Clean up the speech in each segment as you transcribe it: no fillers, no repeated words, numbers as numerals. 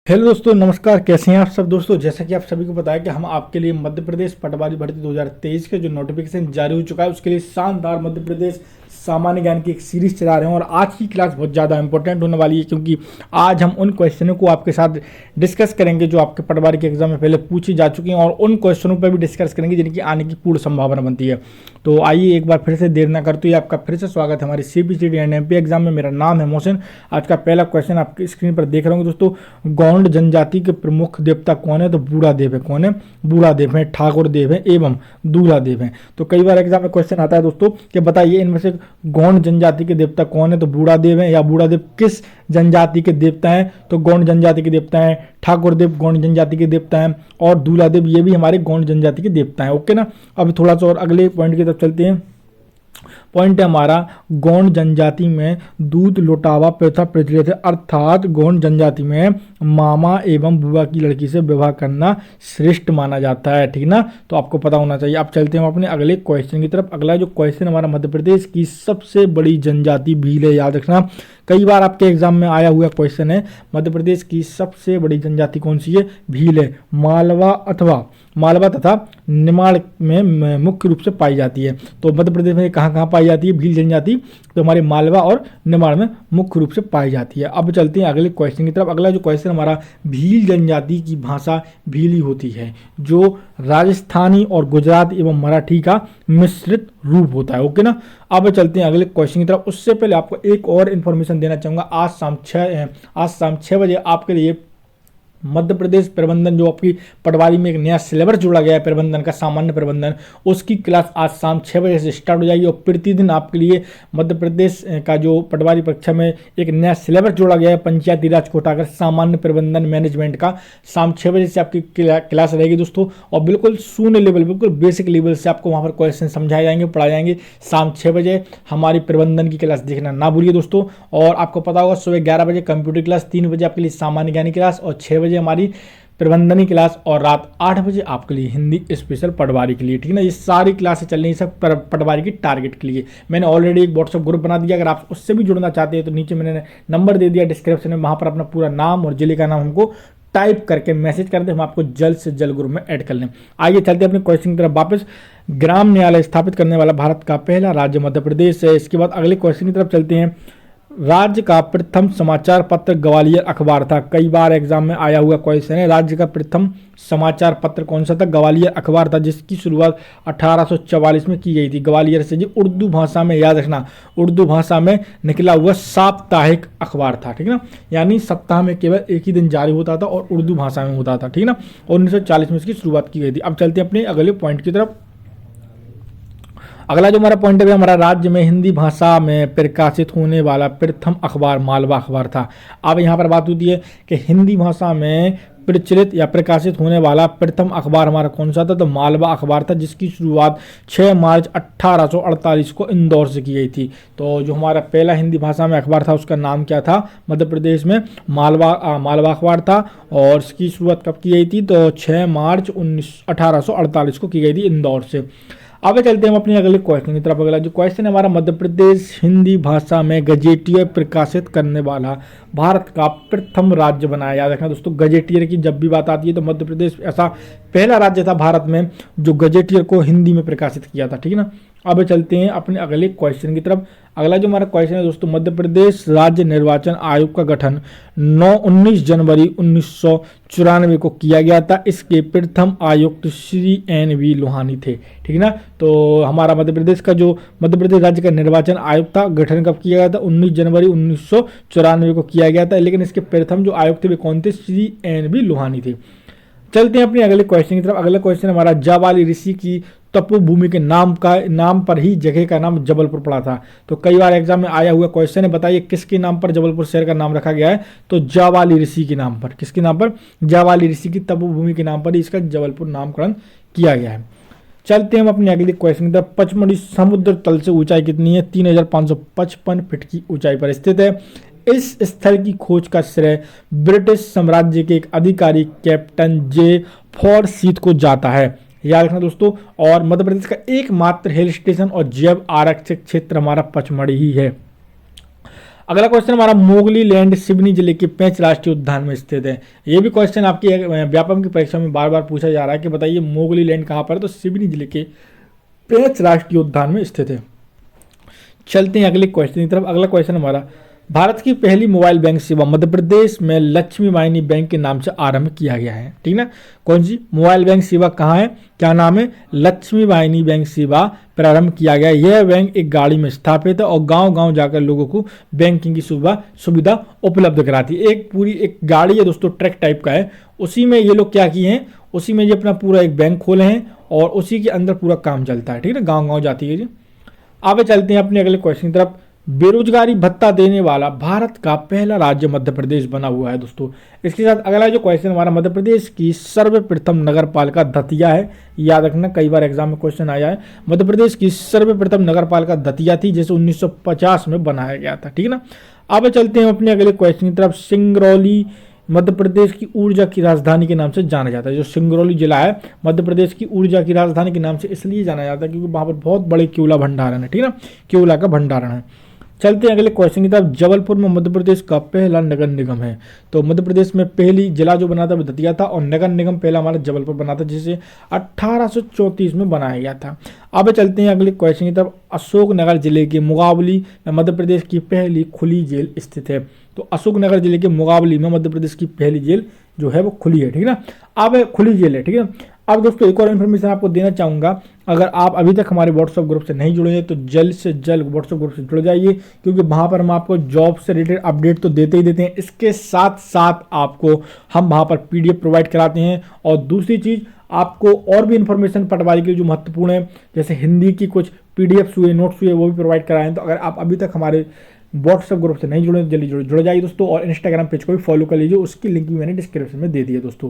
Hello दोस्तों, नमस्कार। कैसे हैं आप सब दोस्तों। जैसा कि आप सभी को पता है कि हम आपके लिए मध्य प्रदेश पटवारी भर्ती 2023 के जो नोटिफिकेशन जारी हो चुका है उसके लिए शानदार मध्य प्रदेश सामान्य ज्ञान की एक सीरीज चला रहे हैं। और आज की क्लास बहुत ज़्यादा इंपॉर्टेंट होने वाली है क्योंकि आज हम उन क्वेश्चनों को आपके साथ डिस्कस करेंगे जो आपके पटवारी के एग्जाम में पहले पूछी जा चुकी हैं और उन क्वेश्चनों पर भी डिस्कस करेंगे जिनकी आने की पूर्ण संभावना बनती है। तो आइए एक बार फिर से देर ना करते हुए आपका फिर से स्वागत है हमारे CPCT एंड MP एग्जाम में। मेरा नाम है मोहसिन। आज का पहला क्वेश्चन आपकी स्क्रीन पर देख रहे होंगे दोस्तों। गौंड जनजाति के प्रमुख देवता कौन है? तो बूढ़ा देव है। कौन है? बूढ़ा देव है, ठाकुर देव है एवं दूल्हा देव है। तो कई बार एग्जाम में क्वेश्चन आता है दोस्तों कि बताइए इनमें से गौंड जनजाति के देवता कौन है? तो बूढ़ा देव है। या बूढ़ा देव किस जनजाति के देवता हैं? तो गौंड जनजाति के देवता हैं। ठाकुर देव गौंड जनजाति के देवता हैं और दूल्हा देव ये भी हमारे गौंड जनजाति के देवता हैं। ओके ना। अब थोड़ा सा और अगले पॉइंट की तरफ चलते हैं। पॉइंट है हमारा, गौंड जनजाति में दूध लौटावा प्रथा प्रचलित है, अर्थात गौंड जनजाति में मामा एवं बुआ की लड़की से विवाह करना श्रेष्ठ माना जाता है। ठीक ना। तो आपको पता होना चाहिए। अब चलते हैं अपने अगले क्वेश्चन की तरफ। अगला जो क्वेश्चन हमारा मध्य प्रदेश की सबसे बड़ी जनजाति भील है। याद रखना, कई बार आपके एग्जाम में आया हुआ क्वेश्चन है। मध्य प्रदेश की सबसे बड़ी जनजाति कौन सी है? भील है। मालवा तथा निमाड़ में मुख्य रूप से पाई जाती है। तो मध्य प्रदेश में कहाँ कहाँ पाई जाती है भील जनजाति? तो हमारे मालवा और निमाड़ में मुख्य रूप से पाई जाती है। अब चलते हैं अगले क्वेश्चन की तरफ। अगला जो क्वेश्चन हमारा, भील जनजाति की भाषा भीली होती है जो राजस्थानी और गुजरात एवं मराठी का मिश्रित रूप होता है। ओके ना। अब चलते हैं अगले क्वेश्चन की तरफ। उससे पहले आपको एक और इन्फॉर्मेशन देना चाहूँगा। आज शाम 6 बजे आपके लिए मध्य प्रदेश प्रबंधन, जो आपकी पटवारी में एक नया सिलेबस जोड़ा गया है प्रबंधन का, सामान्य प्रबंधन, उसकी क्लास आज शाम 6 बजे से स्टार्ट हो जाएगी। और प्रतिदिन आपके लिए मध्य प्रदेश का जो पटवारी परीक्षा में एक नया सिलेबस जोड़ा गया है पंचायती राज को हटाकर, सामान्य प्रबंधन मैनेजमेंट का, शाम 6 बजे से आपकी क्लास रहेगी दोस्तों। और बिल्कुल शून्य लेवल, बिल्कुल बेसिक लेवल से आपको वहाँ पर क्वेश्चन समझाए जाएंगे, पढ़ाए जाएंगे। शाम 6 बजे हमारी प्रबंधन की क्लास देखना ना भूलिए दोस्तों। और आपको पता होगा सुबह 11 बजे कंप्यूटर क्लास, 3 बजे आपके लिए सामान्य ज्ञान क्लास और 6 बजे हमारी प्रबंधनी क्लास और रात 8 बजे आपके लिए हिंदी स्पेशल पटवारी के लिए। ठीक है ना। ये सारी क्लासें चल रही है सब पटवारी की टारगेट के लिए। मैंने ऑलरेडी एक व्हाट्सएप ग्रुप बना दिया, अगर आप उससे भी जुड़ना चाहते हैं तो नीचे मैंने नंबर दे दिया डिस्क्रिप्शन में, वहां पर अपना पूरा नाम और जिले का नाम हमको टाइप करके मैसेज कर दे, हम आपको जल्द से जल्द ग्रुप में ऐड कर लें। आइए चलते हैं अपने क्वेश्चन की तरफ वापस। ग्राम न्यायालय स्थापित करने वाला भारत का पहला राज्य मध्य प्रदेश है। इसके बाद अगले क्वेश्चन की तरफ चलते हैं। राज्य का प्रथम समाचार पत्र ग्वालियर अखबार था। कई बार एग्जाम में आया हुआ क्वेश्चन है। राज्य का प्रथम समाचार पत्र कौन सा था? ग्वालियर अखबार था, जिसकी शुरुआत 1844 में की गई थी। ग्वालियर से जी उर्दू भाषा में, याद रखना, उर्दू भाषा में निकला हुआ साप्ताहिक अखबार था। ठीक है ना। यानी सप्ताह में केवल एक ही दिन जारी होता था और उर्दू भाषा में होता था। ठीक है ना। 1940 में इसकी शुरुआत की गई थी। अब चलते हैं अपने अगले पॉइंट की तरफ। अगला जो हमारा पॉइंट है, हमारा राज्य में हिंदी भाषा में प्रकाशित होने वाला प्रथम अखबार मालवा अखबार था। अब यहाँ पर बात होती है कि हिंदी भाषा में प्रचलित या प्रकाशित होने वाला प्रथम अखबार हमारा कौन सा था? तो मालवा अखबार था, जिसकी शुरुआत 6 मार्च 1848 को इंदौर से की गई थी। तो जो हमारा पहला हिंदी भाषा में अखबार था उसका नाम क्या था? मध्य प्रदेश में मालवा अखबार था। और इसकी शुरुआत कब की गई थी? तो 6 मार्च 1848 को की गई थी इंदौर से। आगे चलते हैं हम अपने अगले क्वेश्चन की तरफ। अगला जो क्वेश्चन है हमारा, मध्य प्रदेश हिंदी भाषा में गजेटियर प्रकाशित करने वाला भारत का प्रथम राज्य बनाया। याद रखना दोस्तों, गजेटियर की जब भी बात आती है तो मध्य प्रदेश ऐसा पहला राज्य था भारत में जो गजेटियर को हिंदी में प्रकाशित किया था। ठीक है ना। अब चलते हैं अपने अगले क्वेश्चन की तरफ। अगला जो हमारा क्वेश्चन है दोस्तों, मध्य प्रदेश राज्य निर्वाचन आयोग का गठन 19 जनवरी 1994 को किया गया था। इसके प्रथम आयुक्त श्री NV लोहानी थे। ठीक है ना। तो हमारा मध्य प्रदेश राज्य का निर्वाचन आयोग था, गठन कब किया गया था? 19 जनवरी 1994 को किया गया था। लेकिन इसके प्रथम जो आयुक्त थे वे कौन थे? श्री NV लोहानी थे। चलते हैं अपने अगले क्वेश्चन की तरफ। अगला क्वेश्चन हमारा, जाबाली ऋषि की तपोभूमि के नाम पर ही जगह का नाम जबलपुर पड़ा था। तो कई बार एग्जाम में आया हुआ क्वेश्चन है, बताइए किसके नाम पर जबलपुर शहर का नाम रखा गया है? तो जाबाली ऋषि के नाम पर। किसके नाम पर? जाबाली ऋषि की तपोभूमि के नाम पर ही इसका जबलपुर नामकरण किया गया है। चलते हैं हम अपने अगले क्वेश्चन की तरफ। पचमढ़ी समुद्र तल से ऊंचाई कितनी है? 3555 फीट की ऊंचाई पर स्थित है। इस स्थल की खोज का श्रेय ब्रिटिश साम्राज्य के एक अधिकारी कैप्टन J फॉरसीथ को जाता है। याद रखना दोस्तों। और मध्य प्रदेश का एकमात्र हिल स्टेशन और जैव आरक्षित क्षेत्र हमारा पचमढ़ी ही है। अगला क्वेश्चन हमारा, मोगली लैंड सिवनी जिले के पेंच राष्ट्रीय उद्यान में स्थित है। ये भी क्वेश्चन आपकी व्यापम की परीक्षा में बार बार पूछा जा रहा है कि बताइए मोगली लैंड कहाँ पर है, तो सिवनी जिले के पेंच राष्ट्रीय उद्यान में स्थित है। चलते हैं अगले क्वेश्चन की तरफ। अगला क्वेश्चन हमारा, भारत की पहली मोबाइल बैंक सेवा मध्य प्रदेश में लक्ष्मी वाहिनी बैंक के नाम से आरंभ किया गया है। ठीक ना, कौन सी मोबाइल बैंक सेवा कहाँ है, क्या नाम है, लक्ष्मी वाहिनी बैंक सेवा प्रारंभ किया गया। यह बैंक एक गाड़ी में स्थापित है और गांव गांव जाकर लोगों को बैंकिंग की सुविधा उपलब्ध कराती है। एक पूरी एक गाड़ी है दोस्तों, ट्रक टाइप का है, उसी में ये लोग क्या किए हैं, उसी में ये अपना पूरा एक बैंक खोले हैं और उसी के अंदर पूरा काम चलता है। ठीक है, गाँव गाँव जाती है जी। आगे चलते हैं अपने अगले क्वेश्चन की तरफ। बेरोजगारी भत्ता देने वाला भारत का पहला राज्य मध्य प्रदेश बना हुआ है दोस्तों। इसके साथ अगला जो क्वेश्चन हमारा, मध्य प्रदेश की सर्वप्रथम नगर पालिका दतिया है। याद रखना, कई बार एग्जाम में क्वेश्चन आया है। मध्य प्रदेश की सर्वप्रथम नगर पालिका दतिया थी, जैसे 1950 में बनाया गया था। ठीक है ना। अब चलते हैं अपने अगले क्वेश्चन की तरफ। सिंगरौली मध्य प्रदेश की ऊर्जा की राजधानी के नाम से जाना जाता है। जो सिंगरौली जिला है मध्य प्रदेश की ऊर्जा की राजधानी के नाम से इसलिए जाना जाता है क्योंकि वहां पर बहुत बड़े कोयला भंडारण है। ठीक है ना, कोयला का भंडारण है। चलते हैं अगले क्वेश्चन की तरफ। जबलपुर में मध्य प्रदेश का पहला नगर निगम है। तो मध्य प्रदेश में पहली जिला जो बना था वो दतिया था और नगर निगम पहला हमारा जबलपुर बना था, जिसे 1834 में बनाया गया था। अब चलते हैं अगले क्वेश्चन की तरफ। अशोकनगर जिले के मुगावली में मध्य प्रदेश की पहली खुली जेल स्थित है। तो अशोकनगर जिले के मुगावली में मध्य प्रदेश की पहली जेल जो है वो खुली है। ठीक है ना, अब खुली जेल है। ठीक है, अब दोस्तों एक और इन्फॉर्मेशन आपको देना चाहूँगा। अगर आप अभी तक हमारे व्हाट्सएप ग्रुप से नहीं जुड़े हैं तो जल्द से जल्द व्हाट्सएप ग्रुप से जुड़ जाइए, क्योंकि वहाँ पर हम आपको जॉब से रिलेटेड अपडेट तो देते ही देते हैं, इसके साथ साथ आपको हम वहाँ पर PDF प्रोवाइड कराते हैं। और दूसरी चीज़, आपको और भी इन्फॉर्मेशन पटवारी के जो महत्वपूर्ण है, जैसे हिंदी की कुछ PDFs हुए, नोट्स हुए, वो भी प्रोवाइड कराएं। तो अगर आप अभी तक हमारे व्हाट्सएप ग्रुप से नहीं जुड़े तो जल्दी जुड़ जाइए दोस्तों, और इंस्टाग्राम पेज को भी फॉलो कर लीजिए, उसकी लिंक भी मैंने डिस्क्रिप्शन में दे दी है दोस्तों।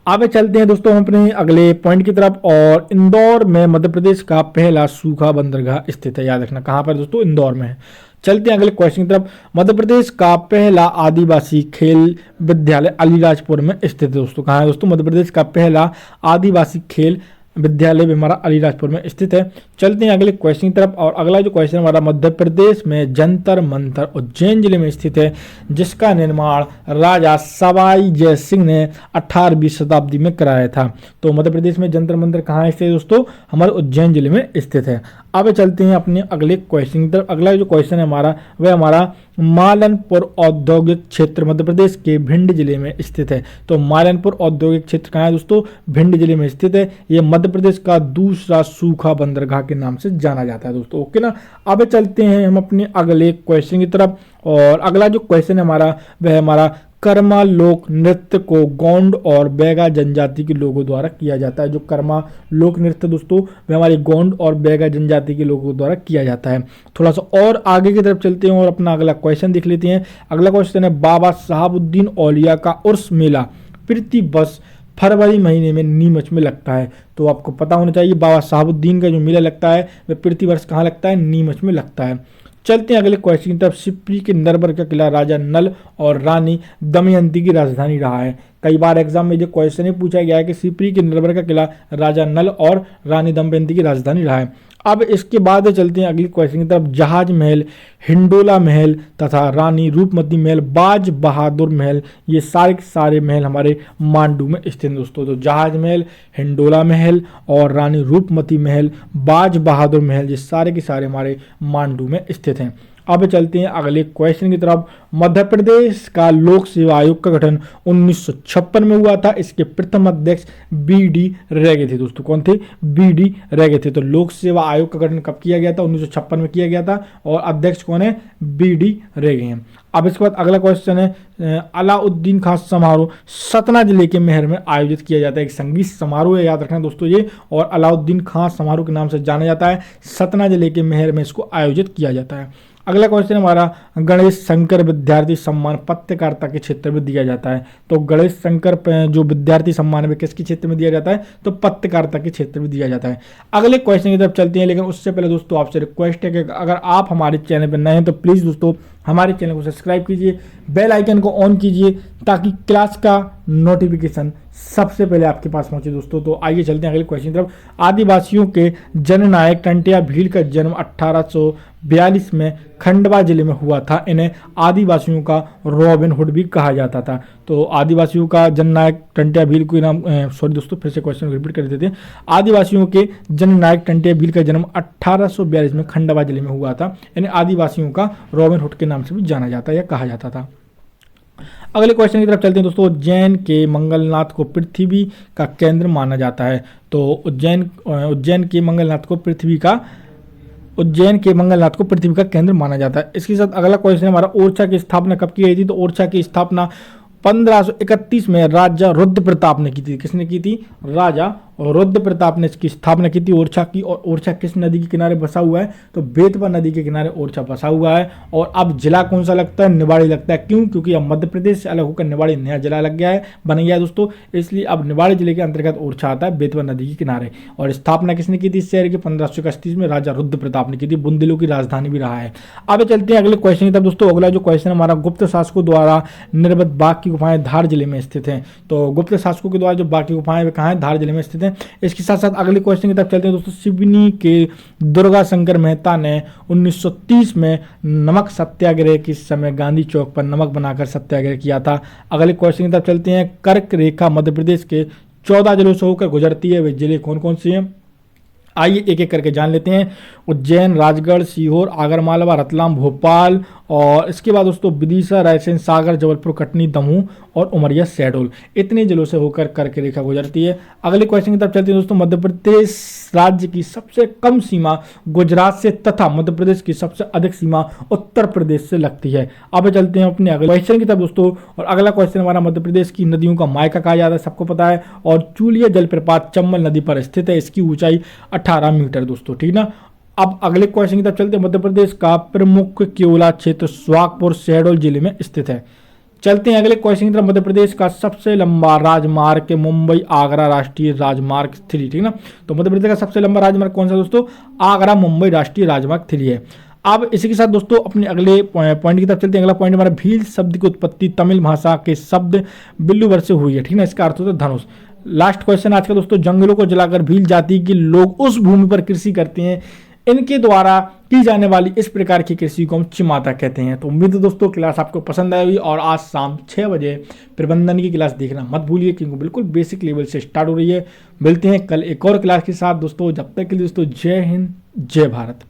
आगे चलते हैं दोस्तों हम अपने अगले पॉइंट की तरफ। और इंदौर में मध्य प्रदेश का पहला सूखा बंदरगाह स्थित है। याद रखना कहाँ पर दोस्तों, इंदौर में है। चलते हैं अगले क्वेश्चन की तरफ। मध्य प्रदेश का पहला आदिवासी खेल विद्यालय अलीराजपुर में स्थित है दोस्तों। कहाँ है दोस्तों, मध्य प्रदेश का पहला आदिवासी खेल विद्यालय भी हमारा अलीराजपुर में स्थित है। चलते हैं अगले क्वेश्चन की तरफ। और अगला जो क्वेश्चन हमारा, मध्य प्रदेश में जंतर मंतर उज्जैन जिले में स्थित है, जिसका निर्माण राजा सवाई जय सिंह ने 18वीं शताब्दी में कराया था। तो मध्य प्रदेश में जंतर मंतर कहाँ स्थित है दोस्तों, हमारे उज्जैन जिले में स्थित है। अब चलते हैं अपने अगले क्वेश्चन की तरफ। अगला जो क्वेश्चन है हमारा वह हमारा, मालनपुर औद्योगिक क्षेत्र मध्य प्रदेश के भिंड जिले में स्थित है। तो मालनपुर औद्योगिक क्षेत्र कहाँ है दोस्तों, भिंड जिले में स्थित है। यह मध्य प्रदेश का दूसरा सूखा बंदरगाह के नाम से जाना जाता है दोस्तों। ओके ना। अब चलते हैं हम अपने अगले क्वेश्चन की तरफ। और अगला जो क्वेश्चन है हमारा वह हमारा, कर्मा लोक नृत्य को गोंड और बैगा जनजाति के लोगों द्वारा किया जाता है। जो कर्मा लोक नृत्य दोस्तों वह हमारे गोंड और बैगा जनजाति के लोगों द्वारा किया जाता है। थोड़ा सा और आगे की तरफ चलते हैं और अपना अगला क्वेश्चन देख लेते हैं। अगला क्वेश्चन है, बाबा साहबुद्दीन औलिया का उर्स मेला प्रति वर्ष फरवरी महीने में नीमच में लगता है। तो आपको पता होना चाहिए बाबा साहबुद्दीन का जो मेला लगता है वह प्रति वर्ष कहाँ लगता है, नीमच में लगता है। चलते हैं अगले क्वेश्चन की तरफ। सिप्री के नरवर का किला राजा नल और रानी दमयंती की राजधानी रहा है। कई बार एग्जाम में जो क्वेश्चन ही पूछा गया है कि सिप्री के नरवर का किला राजा नल और रानी दमयंती की राजधानी रहा है। अब इसके बाद चलते हैं अगली क्वेश्चन की तरफ। जहाज महल, हिंडोला महल तथा रानी रूपमती महल, बाज बहादुर महल, ये सारे के सारे महल हमारे मांडू में स्थित हैं दोस्तों। तो जहाज महल, हिंडोला महल और रानी रूपमती महल, बाज बहादुर महल, ये सारे के सारे हमारे मांडू में स्थित हैं। अब चलते हैं अगले क्वेश्चन की तरफ। मध्य प्रदेश का लोक सेवा आयोग का गठन 1956 में हुआ था। इसके प्रथम अध्यक्ष BD रेगे थे दोस्तों। कौन थे, BD रेगे थे। तो लोक सेवा आयोग का गठन कब किया गया था, 1956 में किया गया था, और अध्यक्ष कौन है, BD रेगे हैं। अब इसके बाद अगला क्वेश्चन है, अलाउद्दीन खां समारोह सतना जिले के महर में आयोजित किया जाता है। एक संगीत समारोह है, याद रखना दोस्तों ये, और अलाउद्दीन खां समारोह के नाम से जाना जाता है। सतना जिले के महर में इसको आयोजित किया जाता है। अगला क्वेश्चन हमारा, गणेश शंकर विद्यार्थी सम्मान पत्रकारिता के क्षेत्र में दिया जाता है। तो गणेश शंकर जो विद्यार्थी सम्मान है किसके क्षेत्र में दिया जाता है, तो पत्रकारिता के क्षेत्र में दिया जाता है। अगले क्वेश्चन की तरफ चलते हैं, लेकिन उससे पहले दोस्तों आपसे रिक्वेस्ट है कि अगर आप हमारे चैनल पर नए हैं तो प्लीज़ दोस्तों हमारे चैनल को सब्सक्राइब कीजिए, बेल आइकन को ऑन कीजिए ताकि क्लास का नोटिफिकेशन सबसे पहले आपके पास पहुंचे दोस्तों। तो आइए चलते हैं अगले क्वेश्चन की तरफ। आदिवासियों के जननायक टंट्या भील का जन्म 1842 में खंडवा जिले में हुआ था। इन्हें आदिवासियों का रॉबिन हुड भी कहा जाता था। तो आदिवासियों का जननायक टंट्या भील को नाम सॉरी दोस्तों, फिर से क्वेश्चन रिपीट कर देते हैं। आदिवासियों के जननायक टंट्या भील का जन्म 1842 में खंडवा जिले में हुआ था। इन्हें आदिवासियों का रॉबिन हुड के नाम से भी जाना जाता या कहा जाता था। अगले क्वेश्चन की तरफ चलते हैं दोस्तों। उज्जैन के मंगलनाथ को पृथ्वी का केंद्र माना जाता है। तो उज्जैन के मंगलनाथ को पृथ्वी का केंद्र माना जाता है। इसके साथ अगला क्वेश्चन हमारा, ओरछा की स्थापना कब की गई थी? तो ओरछा की स्थापना 1531 में राजा रुद्र प्रताप ने की थी। किसने की थी? राजा रुद्र प्रताप ने इसकी स्थापना की थी ओरछा की। और ओरछा किस नदी के किनारे बसा हुआ है? तो बेतवा नदी के किनारे ओरछा बसा हुआ है। और अब जिला कौन सा लगता है? निवाड़ी लगता है। क्यों? क्योंकि अब मध्य प्रदेश से अलग होकर निवाड़ी नया जिला लग गया है, बन गया है दोस्तों, इसलिए अब निवाड़ी जिले के अंतर्गत ओरछा आता है बेतवा नदी के किनारे। और स्थापना किसने की थी इस शहर की? 1531 में राजा रुद्र प्रताप ने की थी। बुंदेलों की राजधानी भी रहा है। अब चलते हैं अगले क्वेश्चन की तरफ दोस्तों। अगला जो क्वेश्चन हमारा, गुप्त शासकों द्वारा निर्मित बाघ की गुफाएं धार जिले में स्थित हैं। तो गुप्त शासकों के द्वारा जो बाघ की गुफाएं वे कहाँ है? धार जिले में स्थित हैं। इसके साथ अगले क्वेश्चन की तरफ चलते हैं दोस्तों। सिवनी के दुर्गा शंकर मेहता ने 1930 में नमक सत्याग्रह के समय गांधी चौक पर नमक बनाकर सत्याग्रह किया था। अगले क्वेश्चन की तरफ चलते हैं। कर्क रेखा मध्य प्रदेश के 14 जिलों से होकर गुजरती है। वे जिले कौन कौन से हैं? आइए एक एक करके जान लेते हैं। उज्जैन, राजगढ़, सीहोर, आगरमालवा, रतलाम, भोपाल, और इसके बाद दोस्तों विदिशा, रायसेन, सागर, जबलपुर, कटनी, दमोह और उमरिया, शहडोल, इतने जिलों से होकर कर्क रेखा गुजरती है। अगले क्वेश्चन की तरफ चलते हैं दोस्तों। मध्य प्रदेश राज्य की सबसे कम सीमा गुजरात से तथा मध्य प्रदेश की सबसे अधिक सीमा उत्तर प्रदेश से लगती है। अब चलते हैं अपने अगले क्वेश्चन की तरफ दोस्तों। और अगला क्वेश्चन हमारा, मध्य प्रदेश की नदियों का मायका कहा जाता है, सबको पता है। और चूलिया जलप्रपात चंबल नदी पर स्थित है। इसकी ऊंचाई 18 मीटर दोस्तों, ठीक ना। अब अगले क्वेश्चन की तरफ चलते हैं। मध्य प्रदेश का प्रमुख केवला क्षेत्र सोहागपुर, शहडोल जिले में स्थित है। चलते हैं अगले क्वेश्चन की तरफ। मध्य प्रदेश का सबसे लंबा राजमार्ग मुंबई आगरा राष्ट्रीय राजमार्ग 3, ठीक ना। तो मध्य प्रदेश का सबसे लंबा राजमार्ग कौन सा दोस्तों? आगरा मुंबई राष्ट्रीय राजमार्ग 3 है। अब इसी के साथ दोस्तों अपने अगले पॉइंट की तरफ चलते हैं। अगला पॉइंट हमारा, भील शब्द की उत्पत्ति तमिल भाषा के शब्द बिल्लुवर से हुई है, ठीक ना। इसका अर्थ होता है धनुष। लास्ट क्वेश्चन आज का दोस्तों, जंगलों को जलाकर भील जाति के लोग उस भूमि पर कृषि करते हैं, इनके द्वारा की जाने वाली इस प्रकार की कृषि को हम चिमाता कहते हैं। तो उम्मीद है दोस्तों क्लास आपको पसंद आई होगी। और आज शाम 6 बजे प्रबंधन की क्लास देखना मत भूलिए, क्योंकि बिल्कुल बेसिक लेवल से स्टार्ट हो रही है। मिलते हैं कल एक और क्लास के साथ दोस्तों। जब तक के लिए दोस्तों, जय हिंद, जय भारत।